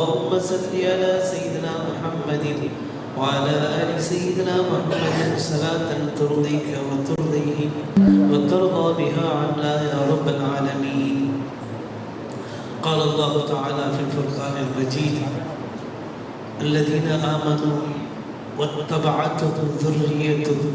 اللهم صل على سيدنا محمد وعلى آل سيدنا محمد صلاة ترضيك وترضيه وترضى بها عنا يا رب العالمين. قال الله تعالى في الفرقان المجيد: الذين آمنوا واتبعتهم ذريتهم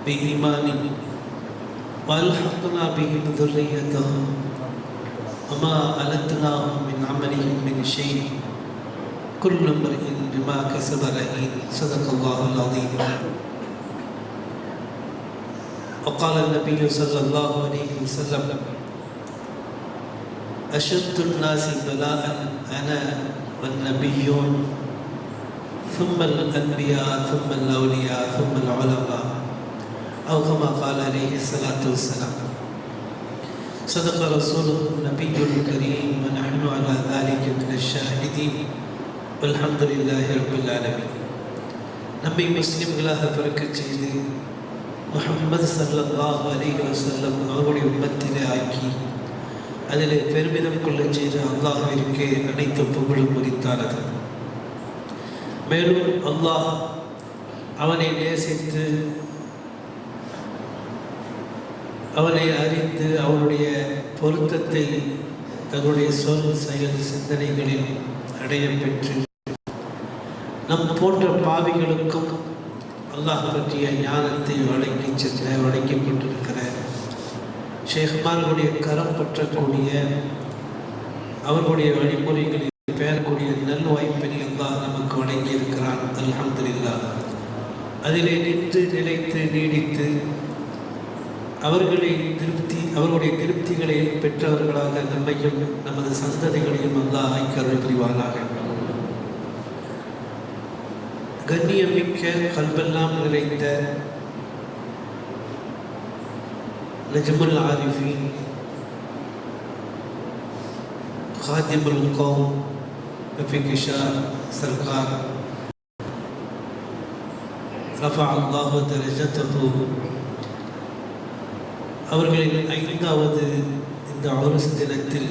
بإيمان وألحقنا بهم ذريتهم وما ألتناهم من عملهم من شيء كل امرئ بما كسب رهين. صدق الله العظيم. وقال النبي صلى الله عليه وسلم: أشد الناس بلاء أنا والنبيون ثم الأنبياء ثم الأولياء ثم العلماء، أو كما قال عليه الصلاة والسلام. صدق رسوله النبي الكريم ونحن على ذلك من الشاهدين والحمد لله رب العالمين. நம்மை முஸ்லிம்களாக பிறக்கச் செய்து முஹம்மது ஸல்லல்லாஹு அலைஹி வஸல்லம் அவருடைய உம்மத்திலே ஆக்கி அதிலே பெருமிதம் கொள்ளச் செய்த அல்லாஹ்விற்கே அனைத்து புகழும் உரித்தானது. மேலும் அல்லாஹ் அவனை நேசித்து அவனை அறிந்து அவனுடைய பொருத்தத்தை தன்னுடைய சொல் செயல் சிந்தனைகளில் அடைய பெற்று நம் போன்ற பாவிகளுக்கும் அல்லாஹ் பற்றிய ஞானத்தை வழங்கி கொண்டிருக்கிற ஷேக்மார்களுடைய கரம் பற்றக்கூடிய அவர்களுடைய வழிமுறைகளில் பெறக்கூடிய நல்வாய்ப்பினை அல்லாஹ் நமக்கு வழங்கியிருக்கிறான். அல்ஹம்துலில்லாஹ். அதிலே நின்று நிலைத்து நீடித்து அவர்களுடைய திருப்திகளை பெற்றவர்களாக நம்மையும் நமது சந்ததிகளையும் அல்லாஹ் ஆக்கி புரிவானாக. கண்ணியமிக்க கல்வெல்லாம் நிறைந்த நஜ்முல் ஆரிஃபீன் காதிமுல் கௌம் ரஃபீக் சர்கார் ரஃபஅ அல்லாஹு தரஜதஹு அவர்களின் 5வது இந்த உருஸ் தினத்தில்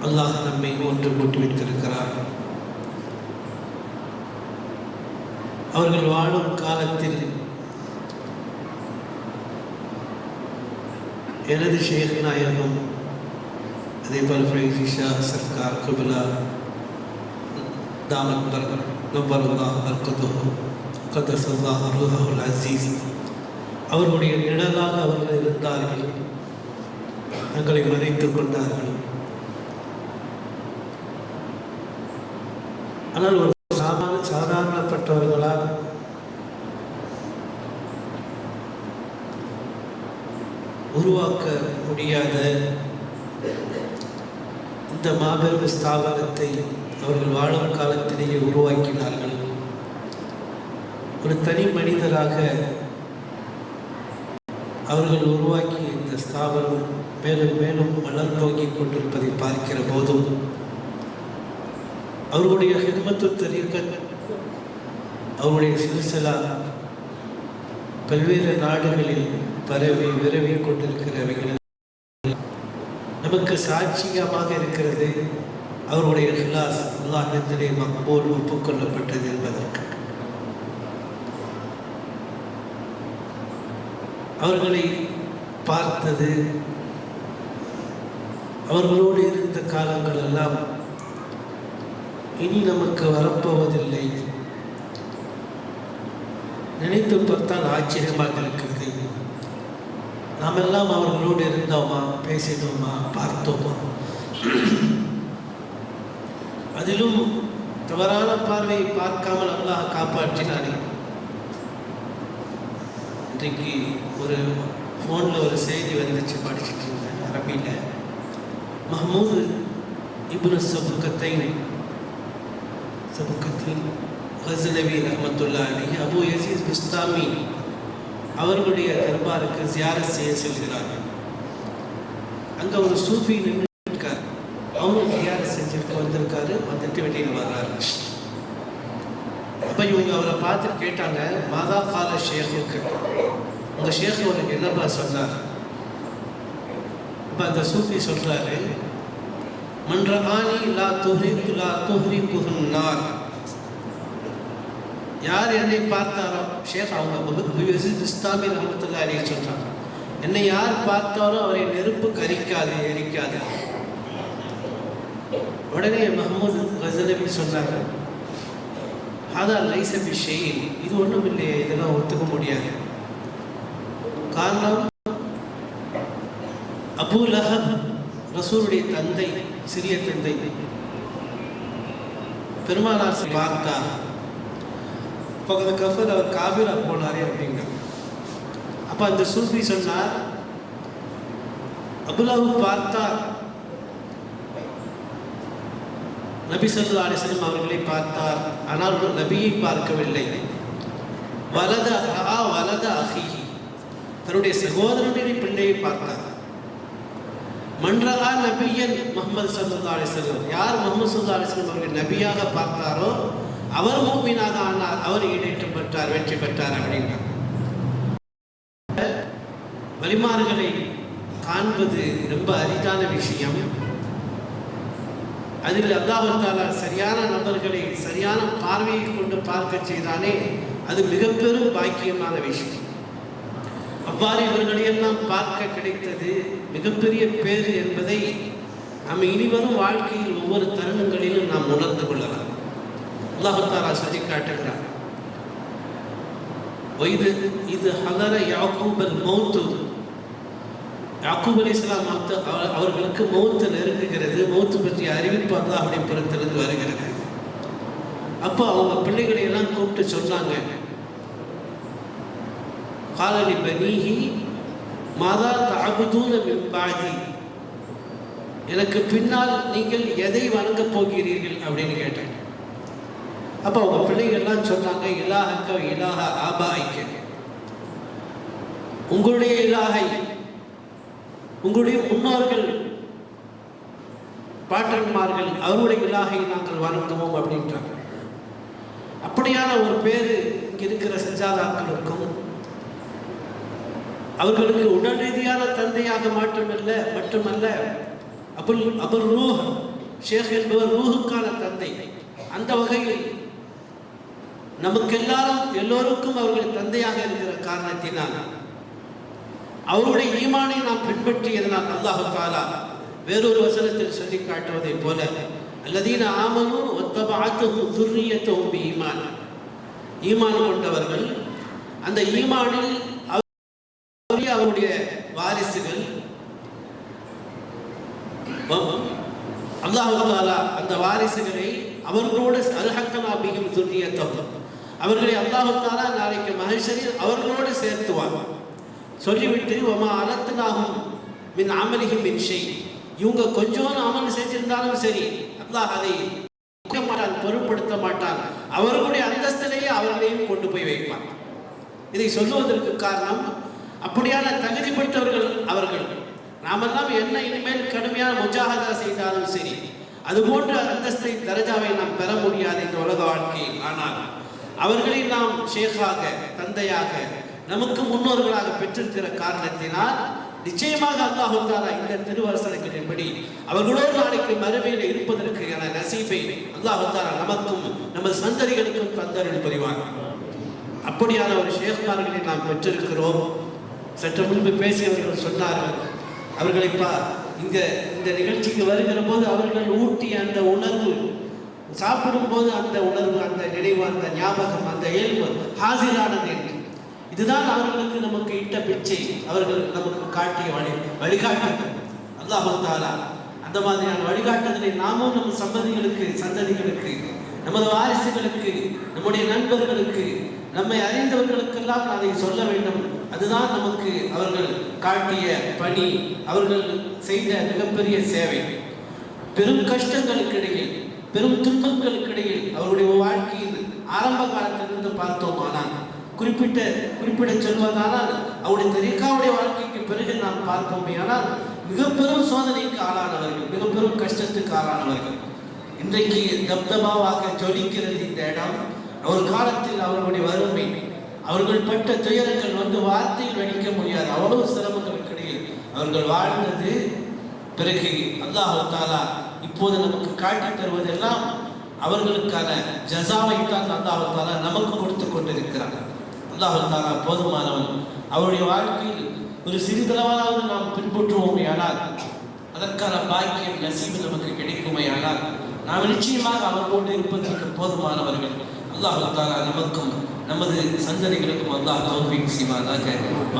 அல்லாஹ் நம்மை ஒன்று கூட்டி வைத்திருக்கிறார். அவர்கள் வாழும் காலத்தில் எனது ஷேக் நாயகம் அதேபோல் ஃபைஸிஷா சர்கார் குபலா தாமத் நவ்வரல்லாஹு பர்கதுஹு கதஸல்லாஹு ரூஹுல் அஸீஸ் அவர்களுடைய நிழலாக அவர்கள் இருந்தார்கள். தங்களை மறைத்துக் கொண்டார்கள். ஆனால் ஒரு சாதாரணப்பட்டவர்களால் உருவாக்க முடியாத இந்த மாபெரும் ஸ்தாபனத்தை அவர்கள் வாழும் காலத்திலேயே உருவாக்கினார்கள். ஒரு தனி மனிதராக அவர்கள் உருவாக்கிய இந்த ஸ்தாபனம் மேலும் மேலும் வளர்ந்தோங்கிக் கொண்டிருப்பதை பார்க்கிற போதும் அவர்களுடைய ஹிதமத்து தரீகத் அவருடைய சில்சிலா பல்வேறு நாடுகளில் பரவி விரவி கொண்டிருக்கிறவைகள் நமக்கு சாட்சியமாக இருக்கிறது. அவருடைய இஹ்லாஸ் அல்லாஹ்விடத்திலே மக்பூல் ஒப்புக்கொள்ளப்பட்டது என்பதற்கு. அவர்களை பார்த்தது, அவர்களோடு இருந்த காலங்கள் எல்லாம் இனி நமக்கு வரப்போவதில்லை. நினைத்து பார்த்தால் ஆச்சரியமாக இருக்கிறது. நாம் எல்லாம் அவர்களோடு இருந்தோமா, பேசினோமா, பார்த்தோமா? அதிலும் தவறான பார்வையை பார்க்காமல் அல்லாஹ் காப்பாற்றினானே. இன்றைக்கு ஒரு ஃபோனில் ஒரு செய்தி வந்துச்சு, படிச்சுட்டு இருந்தேன் அரபியில். மஹமூது இப்னு சபுக்கத்தைன் கஸ்னவி ரஹ்மத்துல்லாஹி அலைஹி அபு யஸீத் பிஸ்தாமி அவர்களுடைய தர்பாருக்கு ஜியாரத் செய்ய செல்கிறார்கள். அங்கே ஒரு சூஃபி நின்று இருக்கார். அவரும் ஜியாரத் செஞ்சுட்டு வந்திருக்காரு. வந்துட்டு வெளியில் வர்றாரு. அப்போ இவங்க அவரை பார்த்துட்டு கேட்டாங்க, மாதா கால ஷேഖுக்கு, உங்கள் ஷேக் உனக்கு என்னப்பா சொன்னார்? இப்போ அந்த சூஃபி சொல்கிறாரு, மன் ரஆனி லா துஹ்ரிகுஹுன் நார். யார் என்னை பார்த்தாரோ, ஷேக் அவங்க அபூ யஸீத் பிஸ்தாமி ரஹ்மத்துல்லாஹி அலைஹி சொல்றாங்க, என்னை யார் பார்த்தாரோ அவரை நெருப்பு கரிக்காது, எரிக்காது. உடனே மஹமூத் கஸனவி சொன்னாங்க, ஹாதா லைஸ பிஷைஇன், இது ஒன்றும் இல்லையே, இதெல்லாம் ஒத்துக்க முடியாது. காரணம், அபூ லஹப் ரசூலுடைய தந்தை, சிறிய தந்தை, பெருமானார் பார்த்தார். பக்கத்து கஃபர் அவர் காபிரா போனாரே அப்படிங்க. அப்போ அந்த சூஃபி சொன்னார், அபூ லஹப் பார்த்தார், நபி ஸல்லல்லாஹு அலைஹி வஸல்லம் அவர்களை பார்த்தார், ஆனால் நபியை பார்க்கவில்லை. வலத அஹீஹி, தன்னுடைய சகோதரனுடைய பிள்ளையை பார்த்தார். மன்றகா நபியன் முஹம்மது ஸல்லல்லாஹு அலைஹி வஸல்லம், யார் முஹம்மது ஸல்லல்லாஹு அலைஹி வஸல்லம் அவர்கள் நபியாக பார்த்தாரோ அவர் மூமினாக ஆனார், அவர் ஈடேற்றம் பெற்றார், வெற்றி பெற்றார் அப்படின்னா. வலிமார்களை காண்பது ரொம்ப அரிதான விஷயம். அதில் அல்லாஹ் தஆலா சரியான நபர்களை சரியான பார்வையை கொண்டு பார்க்க செய்தானே, அது மிக பெரும் பாக்கியமான விஷயம். அவ்வாறு இவர்களையெல்லாம் பார்க்க கிடைத்தது மிகப்பெரிய பேறு என்பதை நம்ம இனிவரும் வாழ்க்கையில் ஒவ்வொரு தருணங்களிலும் நாம் உணர்ந்து கொள்ளலாம். அல்லாஹ் தஆலா சொல்லி காட்டுகிறார், இது ஹதர யாக்கூபல் மௌத், யாக்கூப் அலைஹிஸ்ஸலாம் அவர்களுக்கு மௌத்து நெருங்குகிறது, மௌத்து பற்றிய அறிவிப்பு அல்லாஹ்வுடைய புறத்திலிருந்து வருகிறது. அப்போ அவங்க பிள்ளைகளை எல்லாம் கூப்பிட்டு சொன்னாங்க, قال لبنيه ماذا تعبدون من بعدي, எனக்கு பின்னால் நீங்கள் எதை வணங்கப் போகிறீர்கள் அப்படின்னு கேட்டேன். அப்போ அவங்க பிள்ளைகள்லாம் சொன்னாங்க, இலாஹக்க இலாஹ ஆபாய்க்க, உங்களுடைய இலாஹை, உங்களுடைய முன்னோர்கள் பாட்டன்மார்கள் அவருடைய இலாஹை நாங்கள் வணங்குவோம் அப்படின்றாங்க. அப்படியான ஒரு பேர் இங்கே இருக்கிற சஜாதாக்களுக்கும் அவர்களுக்கு உடல் ரீதியான தந்தையாக மட்டுமல்ல அபுல் ரூஹ் ஷேக் என்பவர் ரூஹுக்கான தந்தை. அந்த வகையில் நமக்கு எல்லோருக்கும் அவர்கள் தந்தையாக இருக்கிற காரணத்தினால் அவருடைய ஈமானை நாம் பின்பற்றியதனால் அல்லாஹ் தஆலா வேறொரு வசனத்தில் சொல்லி காட்டுவதை போல, அல்லதீன ஆமனு வத்தபஅத்துஹும் ذُرِّيَّتُهُم بِإِيمَانٍ, ஈமான் கொண்டவர்கள், அந்த ஈமானில் அவருடைய வாரிசுகள், அல்லாஹ் தஆலா அந்த வாரிசுகளை அவர்களோடு அல்ஹக்னா பிஹிம் ذُرِّيَّتَهُம், அவர்களை அல்லாஹ் தஆலா நாளைக்கு மஹ்ஷரில் அவர்களோடு சேர்த்துவார். சொல்லிவிட்டு வமா அலத்னாஹும் மின் அமலிஹிம் மின் ஷை, இவங்க கொஞ்சம் அமல் செஞ்சிருந்தாலும் சரி அல்லாஹ் அதை பொருட்படுத்த மாட்டான், அவர்களுடைய அந்தஸ்திலேயே அவர்களையும் கொண்டு போய் வைப்பான். இதை சொல்லுவதற்கு காரணம், அப்படியான தகுதி பெற்றவர்கள் அவர்கள். நாமெல்லாம் என்ன இனிமேல் கடுமையான முஜாஹதா செய்தாலும் சரி அது போன்ற அந்தஸ்தை தரஜாவை நாம் பெற முடியாது இந்த உலக வாழ்க்கையில். ஆனால் அவர்களை நாம் ஷேகாக, தந்தையாக, நமக்கு முன்னோர்களாக பெற்றிருக்கிற காரணத்தினால் நிச்சயமாக அல்லாஹ் தஆலா இந்த திருவசனங்களின்படி அவர்களோடு நாளைக்கு மறுமையில் இருப்பதற்கான நசீபை அல்லாஹ் தஆலா நமக்கும் நமது சந்ததிகளுக்கும் தந்தருள் புரிவார். அப்படியான ஒரு ஷேக்மார்களை நாம் பெற்றிருக்கிறோம். சற்று முன்பு பேசியவர்கள் சொன்னார்கள், அவர்களை இந்த நிகழ்ச்சிக்கு வருகிற போது அவர்கள் ஊட்டிய அந்த உணர்வு, சாப்பிடும்போது அந்த உணர்வு, அந்த நினைவு, அந்த ஞாபகம், அந்த இயல்பு ஹாசிரானது என்று, இதுதான் அவர்களுக்கு நமக்கு இட்ட பிச்சை, அவர்கள் நமக்கு காட்டிய வழிகாட்டுதல். அல்லாஹ் தஆலா அந்த மாதிரியான வழிகாட்டுதலை நாமும் நம் சந்ததிகளுக்கு, நமது வாரிசுகளுக்கு, நம்முடைய நண்பர்களுக்கு, நம்மை அறிந்தவர்களுக்கெல்லாம் அதை சொல்ல வேண்டும். அதுதான் நமக்கு அவர்கள் காட்டிய பணி, அவர்கள் செய்த மிகப்பெரிய சேவை. பெரும் கஷ்டங்களுக்கிடையில், பெரும் துன்பங்களுக்கிடையில் அவருடைய வாழ்க்கையில் ஆரம்ப காலத்திலிருந்து பார்த்தோமானால், குறிப்பிட சொல்வதானால் அவருடைய தரீகாவுடைய வாழ்க்கைக்கு பிறகு நாம் பார்ப்போமே ஆனால் மிக பெரும் சோதனைக்கு ஆளானவர்கள், மிக பெரும் கஷ்டத்துக்கு ஆளானவர்கள். இன்றைக்கு தப்தபாவாக ஜொலிக்கிறது இந்த இடம். ஒரு காலத்தில் அவர்களுடைய வறுமை, அவர்கள் பட்ட துயரங்கள் வார்த்தையில் வடிக்க முடியாது, அவ்வளவு சிரமங்களுக்கு இடையில் அவர்கள் வாழ்ந்தது. பிறகு அல்லாஹ் தஆலா இப்போது நமக்கு காட்டி தருவதெல்லாம் அவர்களுக்கான ஜஸாவைத்தான் அல்லாஹ் தஆலா நமக்கு கொடுத்து கொண்டிருக்கிறார். அல்லாஹ் தஆலா போதுமானவன். அவருடைய வாழ்க்கையில் ஒரு சிறிதளவாவது நாம் பின்பற்றுவோமே ஆனால், அதற்கான பாக்கியம் நசீபு நமக்கு கிடைக்குமே ஆனால், நாம் நிச்சயமாக அவர்களோடு இருப்பதற்கு போதுமானவர்கள். அல்லாஹ் தஆலா நமக்கும் நமது சந்ததிகளுக்கும் அல்லாஹ் தௌஃபீக் செய்வானாக.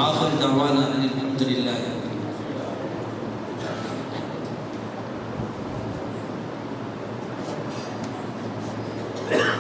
ஆகிர் தஅவானா அல்ஹம்துலில்லாஹ்.